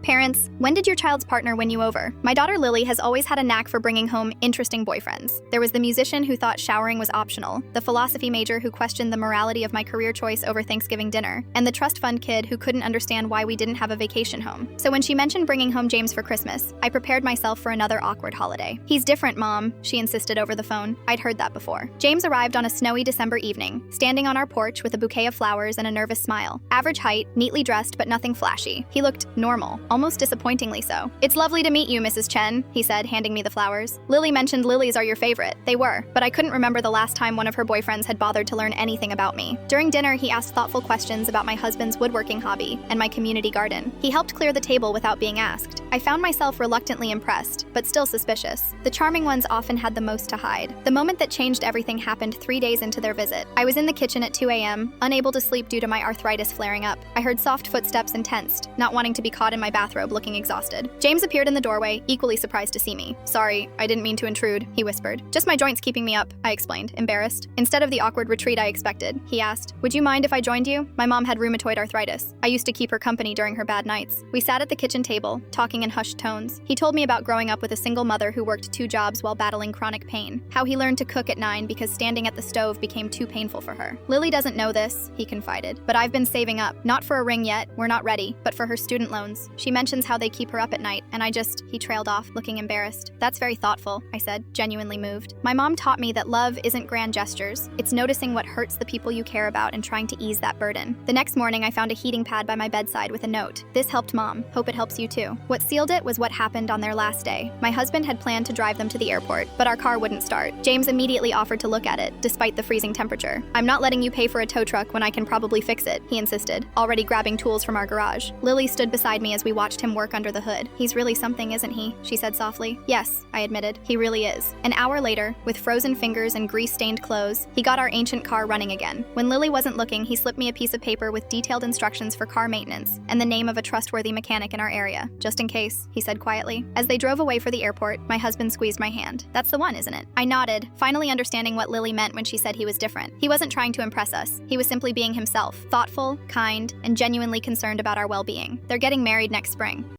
Parents, when did your child's partner win you over? My daughter Lily has always had a knack for bringing home interesting boyfriends. There was the musician who thought showering was optional, the philosophy major who questioned the morality of my career choice over Thanksgiving dinner, and the trust fund kid who couldn't understand why we didn't have a vacation home. So when she mentioned bringing home James for Christmas, I prepared myself for another awkward holiday. He's different, Mom, she insisted over the phone. I'd heard that before. James arrived on a snowy December evening, standing on our porch with a bouquet of flowers and a nervous smile. Average height, neatly dressed but nothing flashy. He looked normal, almost disappointingly so. "It's lovely to meet you, Mrs. Chen," he said, handing me the flowers. Lily mentioned lilies are your favorite. They were, but I couldn't remember the last time one of her boyfriends had bothered to learn anything about me. During dinner, he asked thoughtful questions about my husband's woodworking hobby and my community garden. He helped clear the table without being asked. I found myself reluctantly impressed, but still suspicious. The charming ones often had the most to hide. The moment that changed everything happened 3 days into their visit. I was in the kitchen at 2 a.m., unable to sleep due to my arthritis flaring up. I heard soft footsteps and tensed, not wanting to be caught in my bathrobe looking exhausted. James appeared in the doorway, equally surprised to see me. "Sorry, I didn't mean to intrude," he whispered. "Just my joints keeping me up," I explained, embarrassed. Instead of the awkward retreat I expected, he asked, "Would you mind if I joined you?" My mom had rheumatoid arthritis. I used to keep her company during her bad nights. We sat at the kitchen table, talking in hushed tones. He told me about growing up with a single mother who worked 2 jobs while battling chronic pain, how he learned to cook at 9 because standing at the stove became too painful for her. "Lily doesn't know this," he confided, "but I've been saving up. Not for a ring yet, we're not ready, but for her student loans. She mentions how they keep her up at night, and he trailed off, looking embarrassed. "That's very thoughtful," I said, genuinely moved. My mom taught me that love isn't grand gestures. It's noticing what hurts the people you care about and trying to ease that burden. The next morning, I found a heating pad by my bedside with a note. "This helped, Mom. Hope it helps you too." What sealed it was what happened on their last day. My husband had planned to drive them to the airport, but our car wouldn't start. James immediately offered to look at it, despite the freezing temperature. "I'm not letting you pay for a tow truck when I can probably fix it," he insisted, already grabbing tools from our garage. Lily stood beside me as we watched him work under the hood. "He's really something, isn't he?" she said softly. "Yes," I admitted. "He really is." An hour later, with frozen fingers and grease-stained clothes, he got our ancient car running again. When Lily wasn't looking, he slipped me a piece of paper with detailed instructions for car maintenance and the name of a trustworthy mechanic in our area. "Just in case," he said quietly. As they drove away for the airport, my husband squeezed my hand. "That's the one, isn't it?" I nodded, finally understanding what Lily meant when she said he was different. He wasn't trying to impress us. He was simply being himself, thoughtful, kind, and genuinely concerned about our well-being. They're getting married next spring.